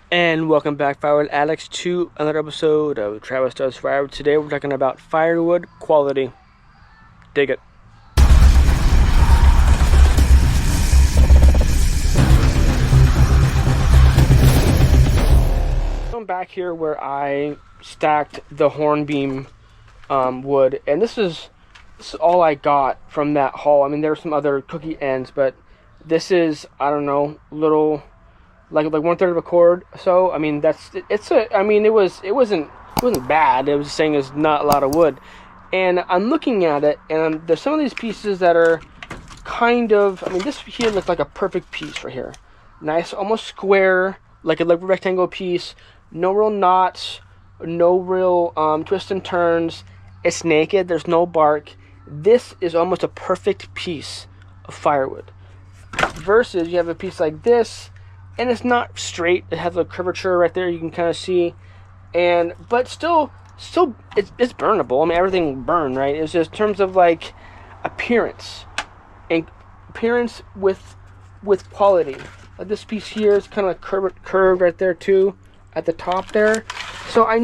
And welcome back, Firewood Addicts, to another episode of Travis Does Firewood. Today we're talking about firewood quality. Dig it. I'm back here where I stacked the hornbeam wood, and this is all I got from that haul. I mean, there were some other cookie ends, but this is, I don't know, little like 1/3 of a cord. So I mean, it wasn't bad. It was just saying it's not a lot of wood, and I'm looking at it, and there's some of these pieces that are kind of, I mean, this here looks like a perfect piece right here, nice, almost square, like a rectangle piece. No real knots, no real twists and turns. It's naked. There's no bark. This is almost a perfect piece of firewood. Versus you have a piece like this, and it's not straight. It has a curvature right there. You can kind of see, but still, it's burnable. I mean, everything burned, right? It's just in terms of like appearance with quality. Like this piece here is kind of curved right there too, at the top there. So I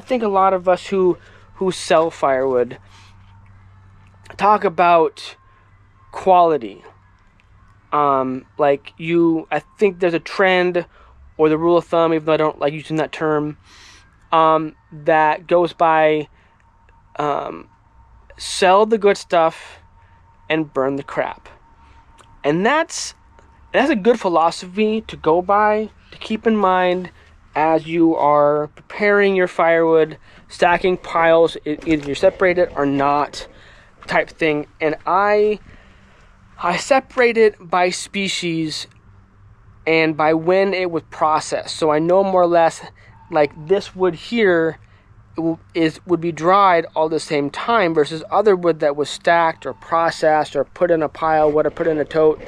think a lot of us who sell firewood talk about quality. I think there's a trend or the rule of thumb, even though I don't like using that term, that goes by sell the good stuff and burn the crap. And that's a good philosophy to go by, to keep in mind as you are preparing your firewood, stacking piles, either you separate it or not type thing. And I separate it by species and by when it was processed. So I know more or less, like this wood here would be dried all the same time versus other wood that was stacked or processed or put in a pile, put in a tote,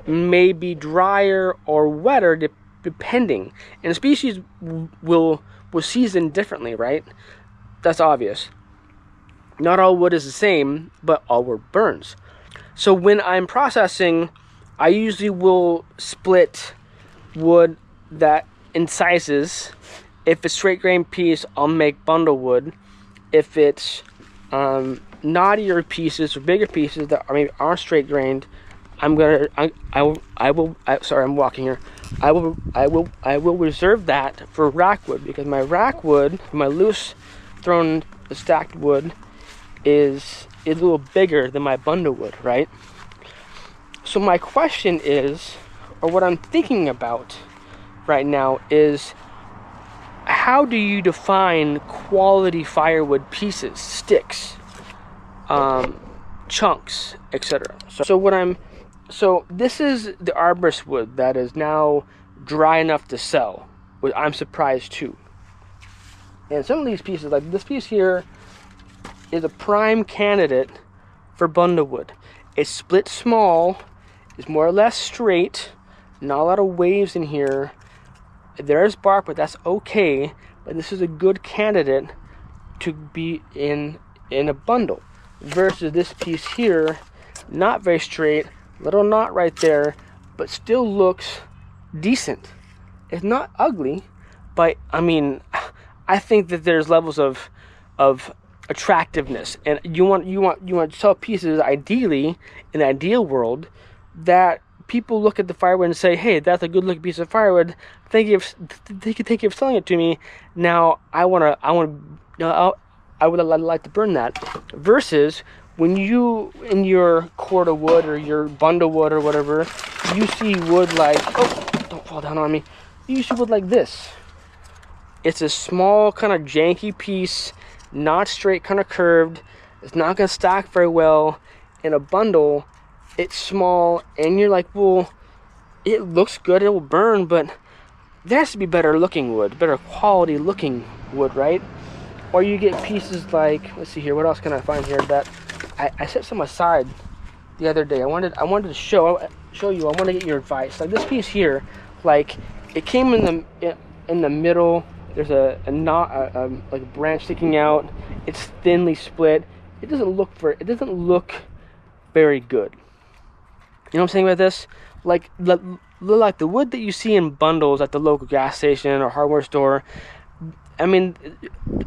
may be drier or wetter depending. And species will season differently, right? That's obvious. Not all wood is the same, but all wood burns. So when I'm processing, I usually will split wood that in sizes. If it's straight grain piece, I'll make bundle wood. If it's knottier pieces or bigger pieces that aren't straight grained, I'm walking here. I will reserve that for rack wood, because my rack wood, my loose thrown stacked wood, is a little bigger than my bundle wood, right? So my question is, or what I'm thinking about right now is, how do you define quality firewood pieces, sticks, chunks, etc.? So this is the arborist wood that is now dry enough to sell, which I'm surprised too. And some of these pieces, like this piece here, is a prime candidate for bundle wood. It's split small, it's more or less straight, not a lot of waves in here. There's bark, but that's okay. But this is a good candidate to be in a bundle. Versus this piece here, not very straight, little knot right there, but still looks decent. It's not ugly, but I mean, I think that there's levels of attractiveness, and you want to sell pieces, ideally in the ideal world, that people look at the firewood and say, hey, that's a good looking piece of firewood, thank you for selling it to me. Now I would like to burn that. Versus when you, in your cord of wood or your bundle wood or whatever, you see wood like, oh, don't fall down on me, you see wood like this. It's a small kind of janky piece, not straight, kind of curved. It's not going to stack very well. In a bundle, it's small, and you're like, well, it looks good, it will burn, but there has to be better looking wood, better quality looking wood, right? Or you get pieces like, let's see here, what else can I find here that I set some aside the other day. I wanted to show you. I want to get your advice. Like this piece here, like it came in the middle. There's a knot, like a branch sticking out. It's thinly split. It doesn't look very good. You know what I'm saying about this? like the wood that you see in bundles at the local gas station or hardware store. I mean,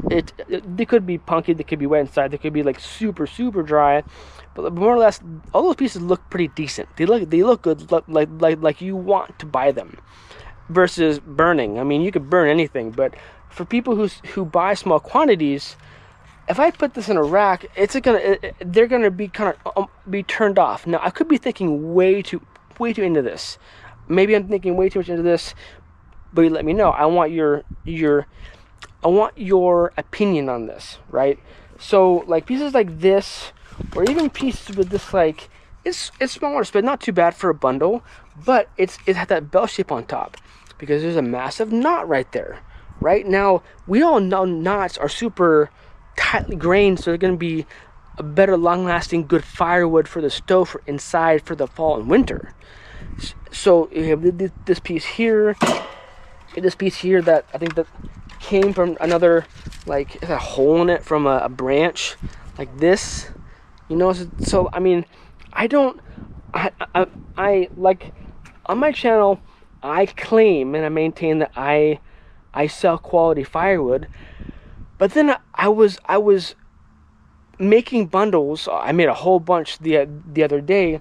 they could be punky, they could be wet inside, they could be like super super dry, but more or less all those pieces look pretty decent. They look good, like you want to buy them. Versus burning. I mean, you could burn anything, but for people who buy small quantities, if I put this in a rack, they're gonna be kind of be turned off. Now I could be thinking way too into this. Maybe I'm thinking way too much into this, but you let me know. I want your opinion on this, right? So like pieces like this, or even pieces with this, like it's smaller, but not too bad for a bundle. But it has that bell shape on top because there's a massive knot right there. Right now, we all know knots are super tightly grained, so they're going to be a better, long-lasting, good firewood for the stove for inside for the fall and winter. So you have this piece here, that I think that came from another, like it's a hole in it from a branch, like this, you know. So I mean, I like on my channel, I claim and I maintain that I sell quality firewood, but then I was making bundles. I made a whole bunch the other day,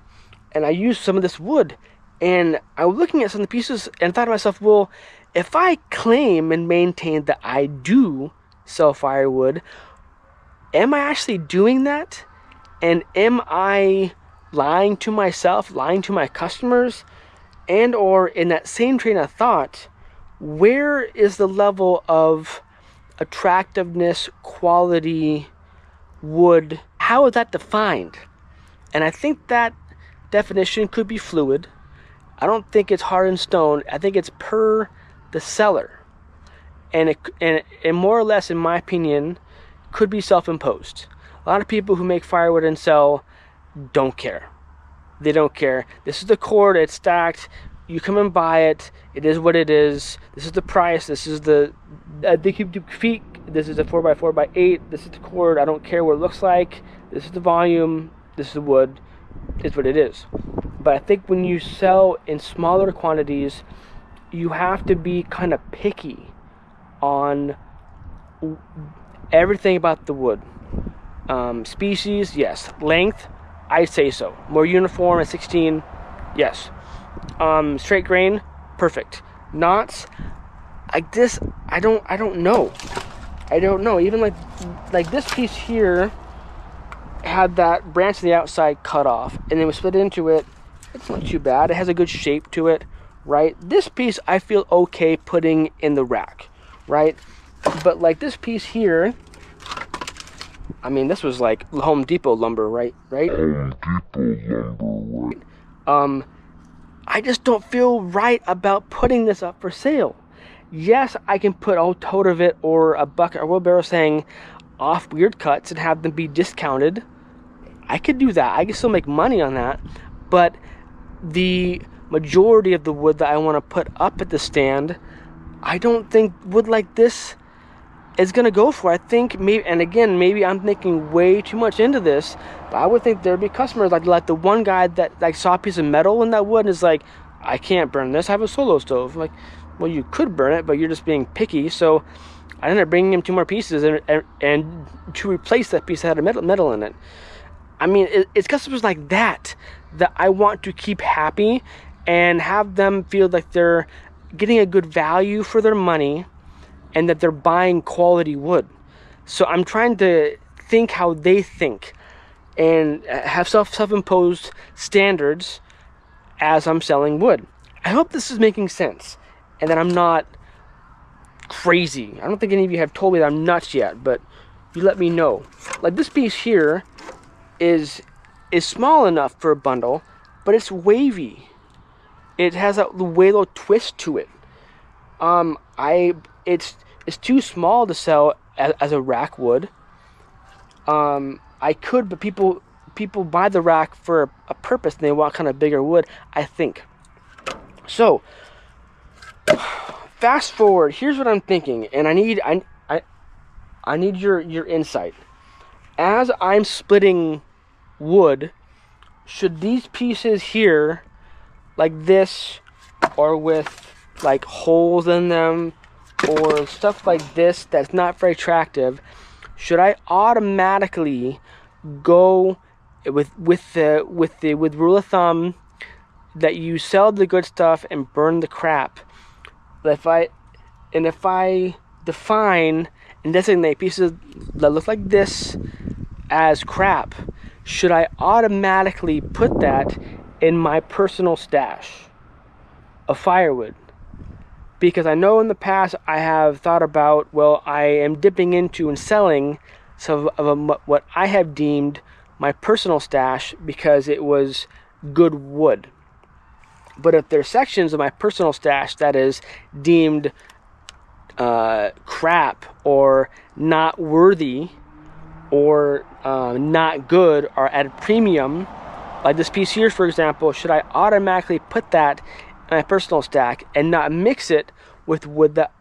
and I used some of this wood, and I was looking at some of the pieces and thought to myself, well, if I claim and maintain that I do sell firewood, am I actually doing that? And am I lying to myself, lying to my customers? And or in that same train of thought, where is the level of attractiveness, quality, wood? How is that defined? And I think that definition could be fluid. I don't think it's hard in stone. I think it's per the seller, and more or less, in my opinion, could be self-imposed. A lot of people who make firewood and sell don't care. They don't care. This is the cord, it's stacked, you come and buy it, it is what it is, this is the price, this is the cubic feet, this is a 4x4x8, this is the cord, I don't care what it looks like, this is the volume, this is the wood, it's what it is. But I think when you sell in smaller quantities, you have to be kind of picky on everything about the wood. Species, yes. Length, I'd say so. More uniform at 16, yes. Straight grain, perfect. Knots, like this, I don't know. I don't know. Even like this piece here had that branch on the outside cut off, and then we split into it. It's not too bad. It has a good shape to it, right? This piece I feel okay putting in the rack, right? But like this piece here, I mean, this was like Home Depot lumber, right? Home Depot lumber, right? I just don't feel right about putting this up for sale. Yes, I can put a tote of it or a bucket or wheelbarrow saying off weird cuts and have them be discounted. I could do that. I can still make money on that, but the majority of the wood that I want to put up at the stand, I don't think wood like this is going to go for. I think maybe, and again, maybe I'm thinking way too much into this, but I would think there'd be customers like the one guy that like saw a piece of metal in that wood and is like, I can't burn this, I have a solo stove. I'm like, well, you could burn it, but you're just being picky. So I ended up bringing him 2 more pieces and to replace that piece that had a metal in it. I mean, it's customers like that I want to keep happy and have them feel like they're getting a good value for their money and that they're buying quality wood. So I'm trying to think how they think and have self-imposed standards as I'm selling wood. I hope this is making sense and that I'm not crazy. I don't think any of you have told me that I'm nuts yet, but you let me know. Like this piece here is small enough for a bundle, but it's wavy. It has a way little twist to it. It's too small to sell as a rack wood. I could, but people buy the rack for a purpose and they want kind of bigger wood, I think. So fast forward, here's what I'm thinking, and I need your insight. As I'm splitting wood, should these pieces here like this, or with like holes in them, or stuff like this that's not very attractive, should I automatically go with rule of thumb that you sell the good stuff and burn the crap? If I define and designate pieces that look like this as crap, should I automatically put that in my personal stash of firewood? Because I know in the past I have thought about, well, I am dipping into and selling some of what I have deemed my personal stash because it was good wood. But if there's sections of my personal stash that is deemed crap or not worthy or not good or at a premium, like this piece here, for example, should I automatically put that in my personal stack and not mix it with wood that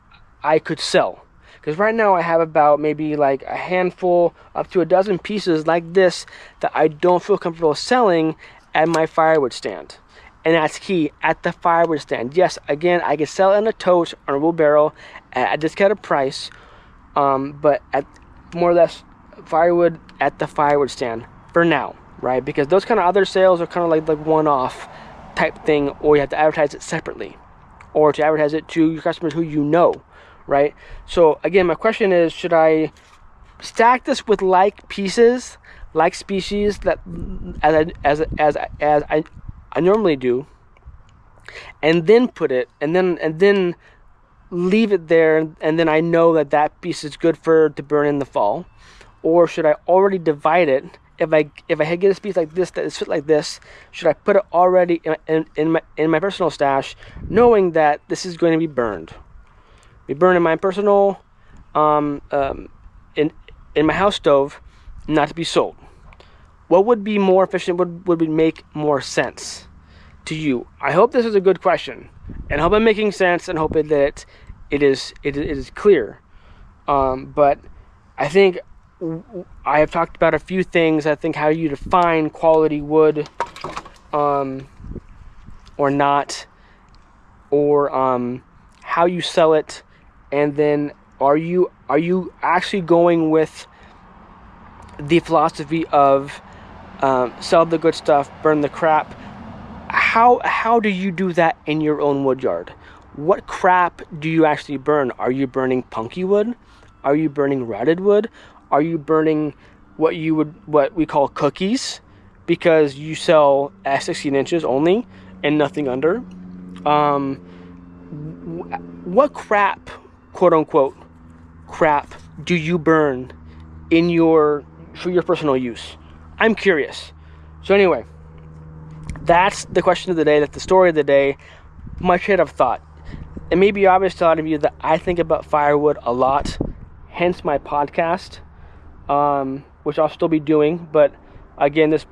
I could sell? Because right now I have about maybe like a handful up to a dozen pieces like this that I don't feel comfortable selling at my firewood stand. And that's key, at the firewood stand. Yes, again, I can sell it in a tote or a wheelbarrow at a discounted price, but at more or less firewood at the firewood stand for now, right? Because those kind of other sales are kind of like the one-off type thing, or you have to advertise it separately, or to advertise it to your customers who you know, right? So again, my question is, should I stack this with like pieces, like species, that as I normally do, and then put it, and then leave it there, and then I know that piece is good to burn in the fall? Or should I already divide it? If I get a piece like this that is fit like this, should I put it already in my personal stash, knowing that this is going to be burned? Be burned in my personal in my house stove, not to be sold. What would be more efficient? Would make more sense to you? I hope this is a good question, and I hope I'm making sense, and hope that it is clear. But I think I have talked about a few things. I think how you define quality wood, or not, or how you sell it, and then are you actually going with the philosophy of sell the good stuff, burn the crap? How do you do that in your own wood yard? What crap do you actually burn? Are you burning punky wood? Are you burning rotted wood? Are you burning what we call cookies, because you sell at 16 inches only and nothing under? What crap, quote unquote crap, do you burn for your personal use? I'm curious. So anyway, that's the question of the day. That's the story of the day. My train of thought. It may be obvious to a lot of you that I think about firewood a lot, hence my podcast, which I'll still be doing. But again, this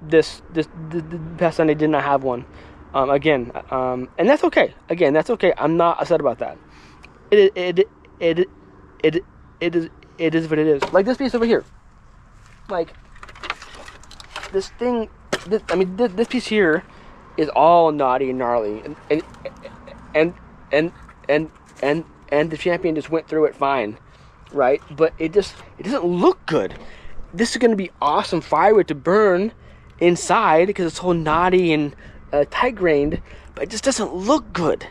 past Sunday did not have one. And that's okay. Again, that's okay. I'm not upset about that. It is what it is. Like this piece over here. Like this thing. This piece here is all knotty and gnarly, and the champion just went through it fine, right? But it doesn't look good. This is going to be awesome firewood to burn inside because it's all knotty and tight grained, but it just doesn't look good.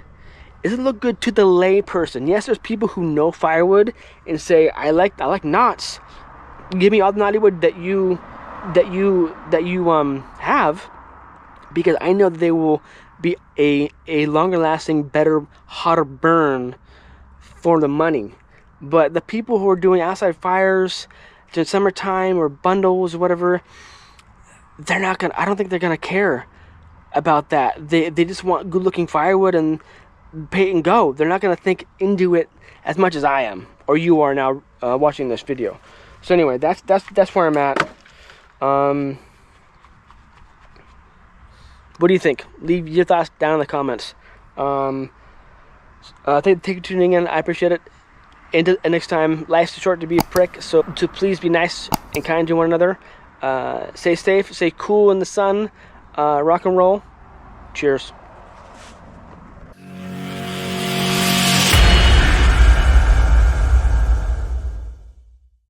It doesn't look good to the lay person. Yes, there's people who know firewood and say, I like knots. Give me all the knotty wood that you have, because I know that they will be a longer lasting, better, hotter burn for the money. But the people who are doing outside fires during summertime or bundles or whatever, I don't think they're gonna care about that. They just want good looking firewood and pay and go. They're not gonna think into it as much as I am, or you are now watching this video. So anyway, that's where I'm at. What do you think? Leave your thoughts down in the comments. Thank you for tuning in. I appreciate it. And next time, life's too short to be a prick, so to please be nice and kind to one another. Stay safe, stay cool in the sun. Rock and roll. Cheers.